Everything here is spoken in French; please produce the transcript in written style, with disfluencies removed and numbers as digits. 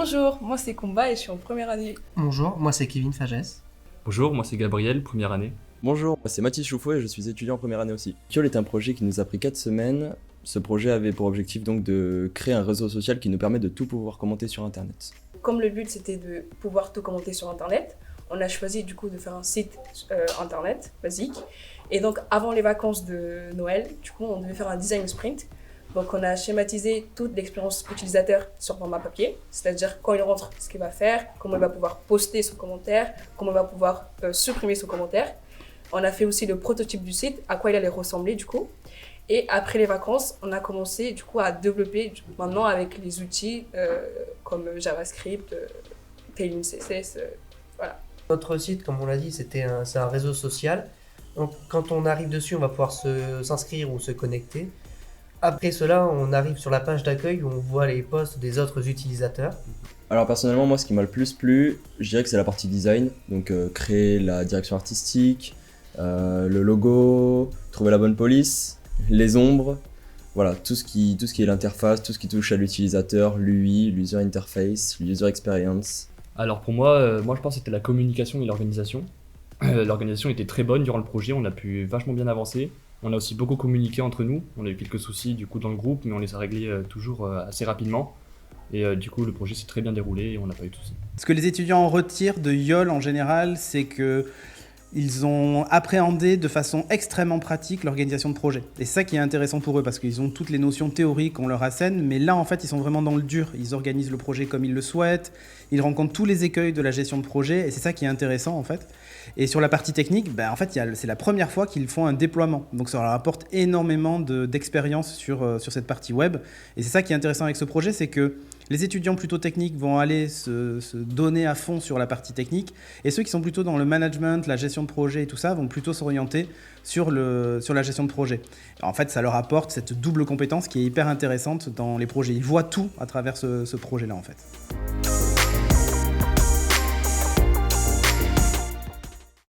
Bonjour, moi c'est Kumba et je suis en première année. Bonjour, moi c'est Kevin Fagès. Bonjour, moi c'est Gabriel, première année. Bonjour, moi c'est Mathis Choufou et je suis étudiant en première année aussi. Kiol est un projet qui nous a pris 4 semaines. Ce projet avait pour objectif donc de créer un réseau social qui nous permet de tout pouvoir commenter sur internet. Comme le but c'était de pouvoir tout commenter sur internet, on a choisi du coup de faire un site internet basique. Et donc avant les vacances de Noël, du coup on devait faire un design sprint. Donc on a schématisé toute l'expérience utilisateur sur format papier, c'est-à-dire quand il rentre, ce qu'il va faire, comment il va pouvoir poster son commentaire, comment il va pouvoir supprimer son commentaire. On a fait aussi le prototype du site, à quoi il allait ressembler du coup. Et après les vacances, on a commencé du coup à développer maintenant avec les outils comme JavaScript, Tailwind CSS, voilà. Notre site, comme on l'a dit, c'est un réseau social. Donc quand on arrive dessus, on va pouvoir s'inscrire ou se connecter. Après cela, on arrive sur la page d'accueil où on voit les posts des autres utilisateurs. Alors personnellement, moi ce qui m'a le plus plu, je dirais que c'est la partie design. Donc créer la direction artistique, le logo, trouver la bonne police, les ombres. Voilà, tout ce qui est l'interface, tout ce qui touche à l'utilisateur, l'UI, l'user interface, l'user experience. Alors pour moi, je pense que c'était la communication et l'organisation. L'organisation était très bonne durant le projet, on a pu vachement bien avancer. On a aussi beaucoup communiqué entre nous, on a eu quelques soucis du coup dans le groupe, mais on les a réglés toujours assez rapidement. Et du coup le projet s'est très bien déroulé et on n'a pas eu de soucis. Ce que les étudiants en retirent de YOL en général, c'est que ils ont appréhendé de façon extrêmement pratique l'organisation de projet. Et c'est ça qui est intéressant pour eux, parce qu'ils ont toutes les notions théoriques qu'on leur assène, mais là, en fait, ils sont vraiment dans le dur. Ils organisent le projet comme ils le souhaitent, ils rencontrent tous les écueils de la gestion de projet, et c'est ça qui est intéressant, en fait. Et sur la partie technique, en fait, c'est la première fois qu'ils font un déploiement. Donc ça leur apporte énormément d'expérience sur cette partie web. Et c'est ça qui est intéressant avec ce projet, c'est que les étudiants plutôt techniques vont aller se donner à fond sur la partie technique, et ceux qui sont plutôt dans le management, la gestion de projet et tout ça, vont plutôt s'orienter sur la gestion de projet. En fait, ça leur apporte cette double compétence qui est hyper intéressante dans les projets. Ils voient tout à travers ce projet-là, en fait.